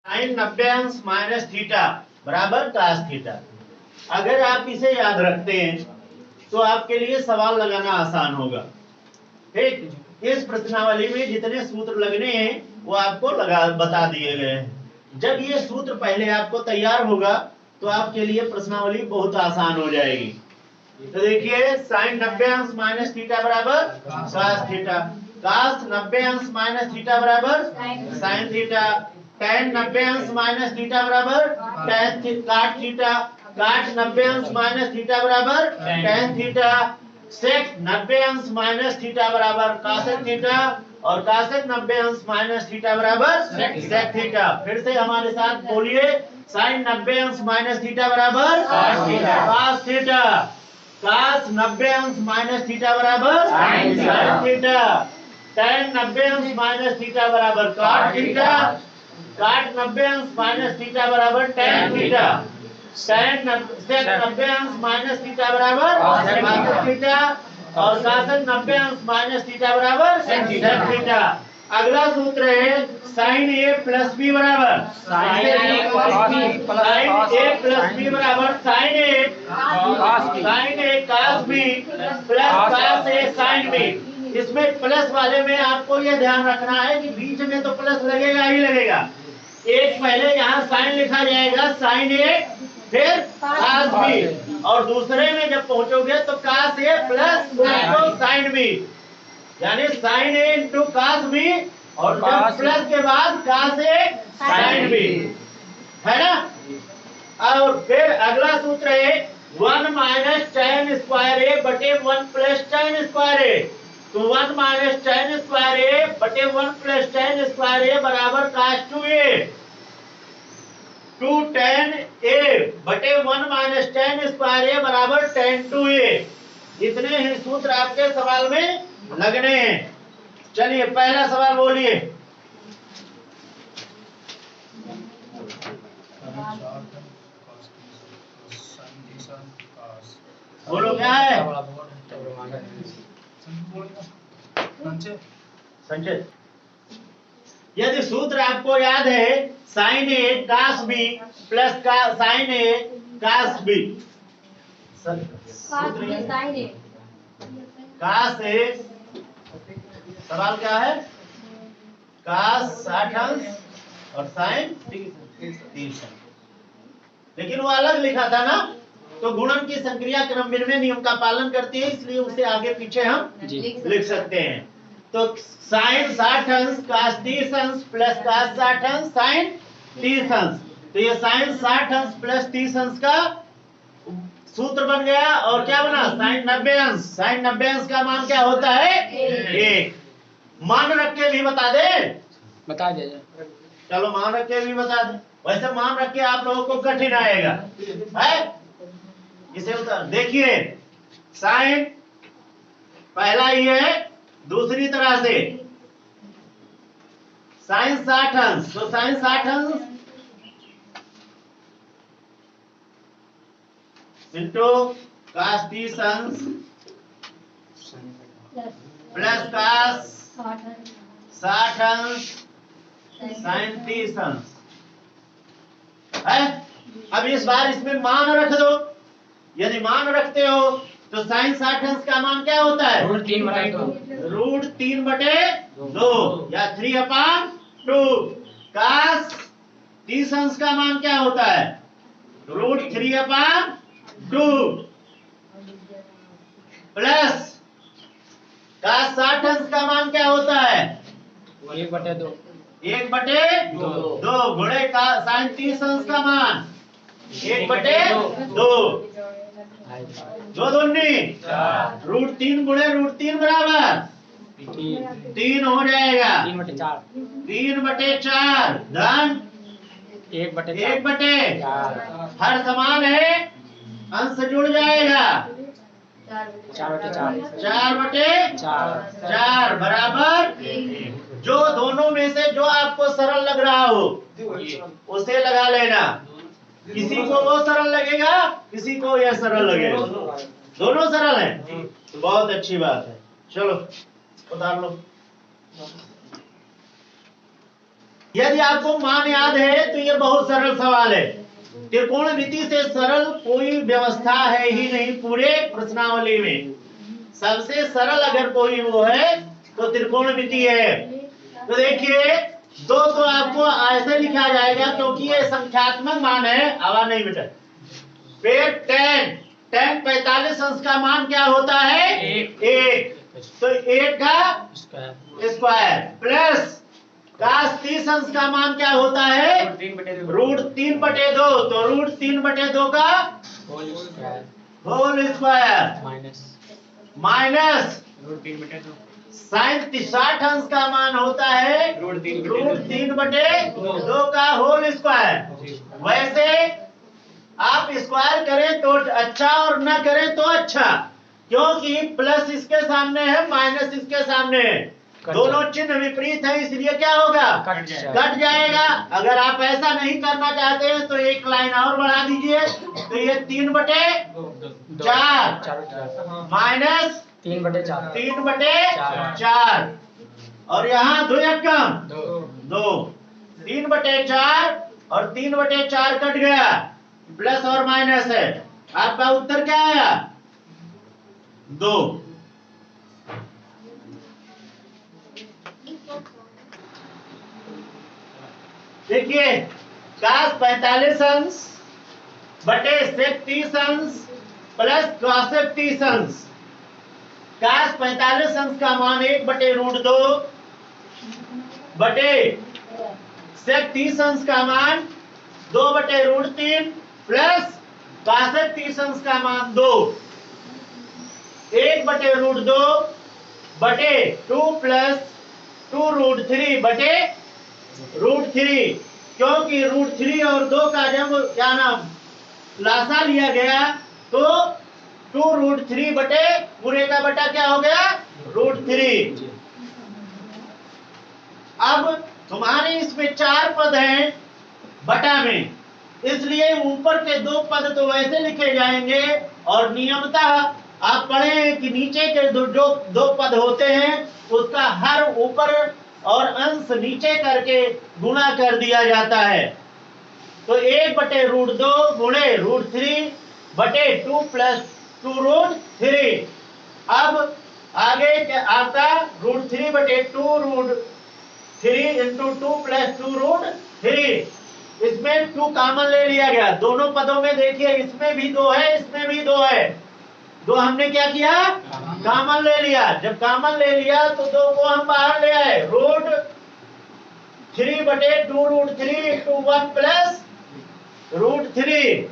Sign 90 अंश minus theta बराबर cos theta. अगर आप इसे याद रखते हैं तो आपके लिए सवाल लगाना आसान होगा। ठीक, इस प्रश्नावली में जितने सूत्र लगने हैं वो आपको बता दिए गए हैं। जब ये सूत्र पहले आपको तैयार होगा तो आपके लिए प्रश्नावली बहुत आसान हो जाएगी। तो देखिए, साइन 90 अंश माइनस थीटा बराबर कास थीटा, कास 90 अंश माइनस थीटा बराबर साइन थीटा, tan 90 अंश माइनस थीटा बराबर काट थीटा, काट 90 अंश माइनस थीटा बराबर tan थीटा, सेक 90 अंश माइनस थीटा बराबर कासेक थीटा, और कासेक 90 अंश माइनस थीटा बराबर सेक थीटा। फिर से हमारे साथ बोलिए, साइन 90 अंश माइनस थीटा बराबर कास थीटा, कास 90 अंश माइनस थीटा बराबर साइन थीटा, tan 90 अंश माइनस थीटा बराबर काट थीटा, काट 90 अंश माइनस थीटा बराबर tan थीटा, tan 90 अंश माइनस थीटा बराबर कासेक थीटा, और कासेक 90 अंश माइनस थीटा बराबर सेक थीटा। अगला सूत्र है साइन ए प्लस बी बराबर साइन ए प्लस बी बराबर साइन ए कास बी प्लस कास ए साइन बी। इसमें प्लस वाले में आपको यह ध्यान रखना है कि बीच में तो प्लस लगेगा ही लगेगा। एक पहले यहाँ साइन लिखा जाएगा, साइन ए फिर कास बी, और दूसरे में जब पहुंचोगे तो कास ए प्लस साइन बी, यानी साइन ए इंटू कास बी, और प्लस के बाद कास ए साइन बी, है ना। और फिर अगला सूत्र है 1 माइनस tan स्क्वायर ए बटे 1 प्लस tan स्क्वायर ए। तो 1 माइनस tan स्क्वायर ए बटे 1 प्लस tan स्क्वायर ए बराबर कास 2a, 2 tan a बटे 1 माइनस tan स्क्वायर ए बराबर tan 2a। इतने ही सूत्र आपके सवाल में लगने हैं। चलिए पहला सवाल बोलिए। बोलो क्या है संजय? यदि सूत्र आपको याद है, साइन ए कास बी प्लस का साइन ए कास बी, कास ए, सवाल क्या है? कास 60 अंश और साइन 30 अंश, लेकिन वो अलग लिखा था ना, तो गुणन की संक्रिया क्रम विनिमय नियम का पालन करती है, इसलिए उसे आगे पीछे हम लिख सकते हैं। तो साइन 60 अंश कास 30 अंश प्लस कास 60 अंश साइन 30 अंश, तो ये साइन 60 अंश प्लस 30 अंश का सूत्र बन गया। और क्या बना? साइन 90 अंश, साइन 90 अंश का मान क्या होता है? 1। मान रख के भी बता दे, बता दे। चलो मान रख के भी बता दे, वैसे मान रख के आप लोगों को कठिन आएगा, है? इसे उतार देखिए, साइन पहला ही है, दूसरी तरह से साइन 60 अंश, तो साइन 60 अंश इंटू कास 30 अंश प्लस कास 60 अंश साइन 30 अंश है। अब इस बार इसमें मान रख दो। यदि मान रखते हो तो साइन 60 अंश का मान क्या होता है? रूट 3 बटे 2 या 3/2। कास 30 अंश का मान क्या होता है? √3/2 प्लस कास 60 अंश का मान क्या होता है? 1/2 गुणे का साइन 30 अंश का मान 1/2, 2 दूनी √3 गुणे √3 बराबर 3 हो जाएगा, 3/4 धन 1/4। हर समान है, अंश जुड़ जाएगा, 4/4 बराबर। जो दोनों में से जो आपको सरल लग रहा हो उसे लगा लेना। किसी को वो सरल लगेगा, किसी को यह सरल लगेगा, दोनों सरल है तो बहुत अच्छी बात है। चलो उतार लो। यदि आपको मान याद है तो ये बहुत सरल सवाल है। त्रिकोणमिति से सरल कोई व्यवस्था है ही नहीं पूरे प्रश्नावली में। सबसे सरल अगर कोई वो है तो त्रिकोणमिति है। तो देखिए दो तो आपको ऐसे लिखा जाएगा क्योंकि ये संख्यात्मक मान है। आवाज नहीं बेटा। फिर tan 45 अंश का मान क्या होता है? एक। तो एक का स्क्वायर प्लस cos 30 अंश का मान क्या होता है? रूट 3/2। तो रूट 3/2 का होल स्क्वायर माइनस sin 60 अंश का मान होता है रूट 3/2 का होल स्क्वायर। वैसे आप स्क्वायर करें तो अच्छा और ना करें तो अच्छा, क्योंकि प्लस इसके सामने है माइनस इसके सामने है, दोनों चिन्ह विपरीत है, इसलिए क्या होगा? कट जाएगा। अगर आप ऐसा नहीं करना चाहते हैं तो एक लाइन और बढ़ा दीजिए। तो ये 3/4 माइनस 3/4 और यहाँ 2 या कम 2। 3/4 और 3/4 कट गया, प्लस और माइनस है। आपका उत्तर क्या आया? 2। देखिए cos 45 अंश बटे sec 30 अंश प्लस cosec 30 अंश। cos 45 अंश का मान 1/√2 बटे sec 30 अंश का मान 2/√3 प्लस cosec 30 अंश का मान 2। 1/√2 बटे 2 प्लस 2√3 बटे √3, क्योंकि √3 और 2 का जब क्या नाम लासा लिया गया तो 2√3 बटे पूरे का बटा क्या हो गया? √3। अब तुम्हारे इसमें 4 पद हैं बटा में, इसलिए ऊपर के 2 पद तो वैसे लिखे जाएंगे और नियमतः आप पढ़े हैं कि नीचे के जो 2 पद होते हैं उसका हर ऊपर और अंश नीचे करके गुणा कर दिया जाता है। तो 1/√2 गुणे √3 बटे 2 प्लस 2√3। अब आगे आपका √3 बटे 2√3 इंटू 2 प्लस 2√3। इसमें 2 कॉमन ले लिया गया दोनों पदों में। देखिए इसमें भी 2 है, इसमें भी 2 है, 2 हमने क्या किया? कॉमन ले लिया। जब कॉमन ले लिया तो 2 को हम बाहर ले आए। √3 बटे 2√3 इंटू 1 प्लस √3।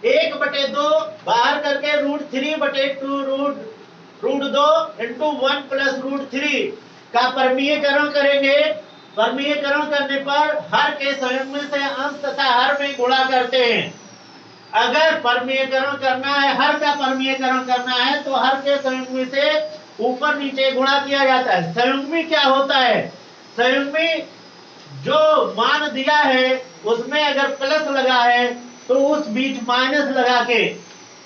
1/2 बाहर करके √3 बटे 2√2 इंटू 1 प्लस √3 का परमीयकरण करेंगे। परमीयकरण करने पर हर के संयुग्म से अंश तथा हर में गुणा करते हैं। अगर परमीयकरण करना है, हर का परमीयकरण करना है तो हर के संयुग्मी से ऊपर नीचे गुणा किया जाता है। संयुग्मी क्या होता है? संयुग्मी जो मान दिया है उसमें अगर प्लस लगा है तो उस बीच माइनस लगा के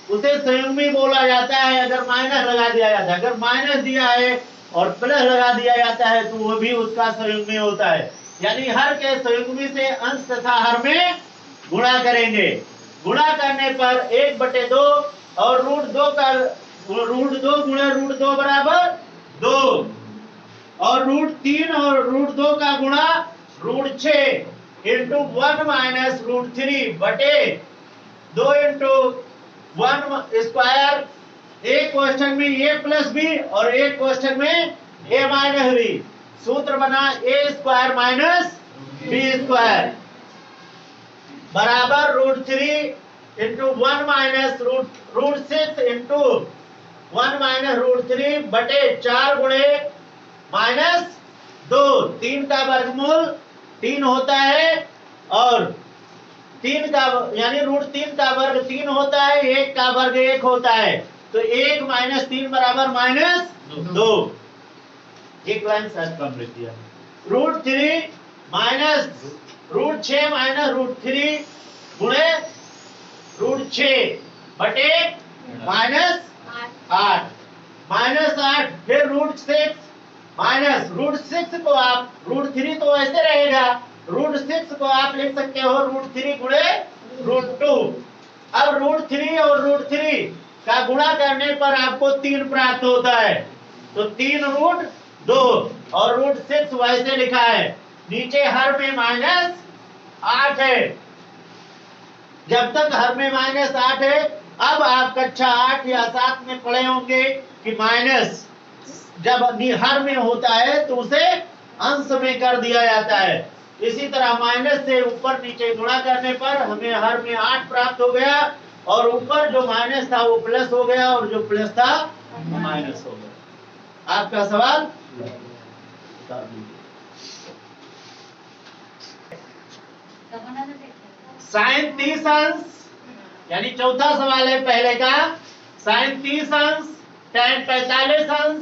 उसे संयुग्मी बोला जाता है। अगर माइनस लगा दिया जाता है, अगर माइनस दिया है और प्लस लगा दिया जाता है तो वो भी उसका संयुग्मी होता है। यानी हर के संयुग्मी से अंश तथा हर में गुणा करेंगे। गुणा करने पर 1/2 और √2 का √2 गुणे √2 बराबर 2 और √3 और √2 का गुणा √6 इंटू 1 माइनस √3 बटे 2 इंटू 1 स्क्वायर। एक क्वेश्चन में a प्लस बी और एक क्वेश्चन में a माइनस बी। सूत्र बना a² माइनस b² बराबर √3 इंटू 1 माइनस √6 इंटू 1 माइनस √3 बटे 4 गुणे माइनस 2। 3 का वर्गमूल 3 होता है और 3 का यानी √3 का वर्ग 3 होता है, 1 का वर्ग 1 होता है। तो 1 माइनस 3 बराबर माइनस 2। एक लाइन सर्च कंप्लीट किया। √3 माइनस √6 माइनस √3 गुणे √6 बटे माइनस 8 माइनस 8 फिर √6 माइनस √6 को आप √3 तो ऐसे रहेगा, √6 को आप लिख सकते हो √3 गुणे √2। अब √3 और √3 का गुणा करने पर आपको 3 प्राप्त होता है, तो 3√2 और √6 वैसे लिखा है, नीचे हर में -8 है। जब तक हर में -8 है, अब आप कक्षा 8 या 7 में पढ़े होंगे कि माइनस जब हर में होता है तो उसे अंश में कर दिया जाता है। इसी तरह माइनस से ऊपर नीचे गुणा करने पर हमें हर में 8 प्राप्त हो गया, और ऊपर जो माइनस था वो प्लस हो गया, और जो प्लस था वो माइनस हो गया। आपका सवाल साइन 30 अंश, यानी चौथा सवाल है पहले का, साइन 30 अंश, tan 45 अंश,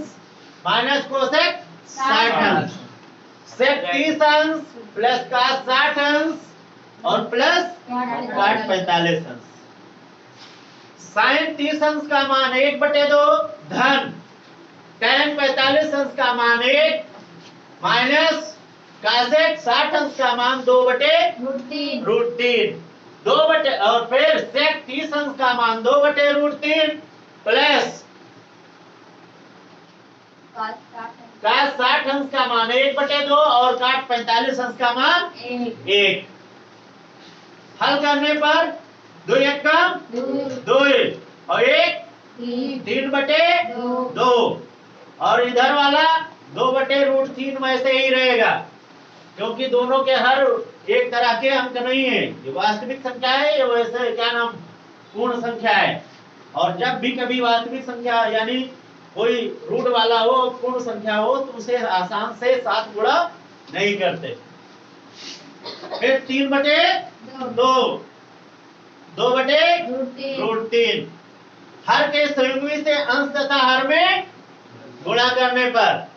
माइनस कोसेक 60 अंश, सेक 30 अंश प्लस cos 60 अंश और प्लस cot 45 अंश। साइन 30 अंश का मान 1/2 धन, tan 45 अंश का मान 1 माइनस कासेक 60 अंश का मान 2/√3 2/, और फिर सेक 30 अंश का मान 2/√3 प्लस cos 60 अंश का मान 1/2 और cot 45 अंश का मान 1। हल करने पर 2 1 कम 2 और 1 3/2, और इधर वाला 2/√3 वैसे ही रहेगा, क्योंकि दोनों के हर एक तरह के अंक नहीं है, ये वास्तविक संख्या है, ये वैसे क्या नाम पूर्ण संख्या है। और जब भी कभी वास्तविक संख्या यानी कोई रूट वाला हो, पूर्ण संख्या हो, तो उसे आसान से 7 गुणा नहीं करते। फिर 3/2 2/√3, हर के संयुग्मी से अंश तथा हर में गुणा करने पर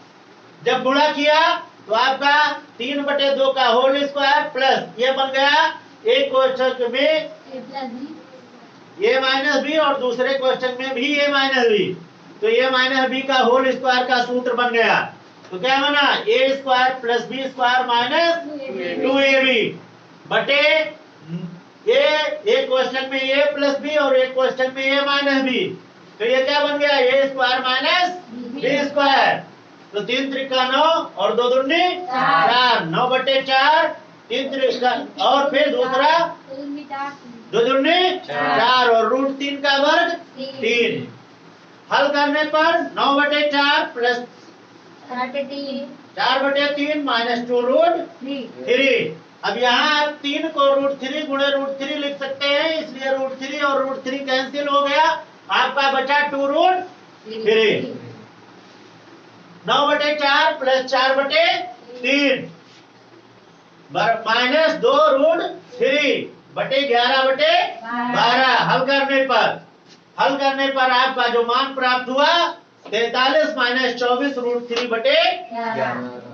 जब गुणा किया तो आपका 3/2 का होल स्क्वायर प्लस ये बन गया एक क्वेश्चन में a माइनस बी और दूसरे क्वेश्चन में भी a माइनस बी, तो a माइनस बी का होल स्क्वायर का सूत्र बन गया। तो क्या बना, a square plus b square minus 2ab बटे एक क्वेश्चन में a प्लस बी और एक क्वेश्चन में a माइनस बी, तो ये क्या बन गया, a square minus b square. तो 3 त्रिका 9 और 2 दूनी 4, 9/4 3 त्रिका, और फिर दूसरा 2 दूनी 4 और √3 का वर्ग 3। हल करने पर 9/4 प्लस 4/3 माइनस 2√3। अब यहाँ आप 3 को √3 गुणे √3 लिख सकते हैं, इसलिए √3 और √3 कैंसिल हो गया, आपका बचा 2√3। 9/4 प्लस 4/3 माइनस 2√3 बटे 11/12। हल करने पर आपका जो मान प्राप्त हुआ 43 माइनस 24 √3 बटे 11।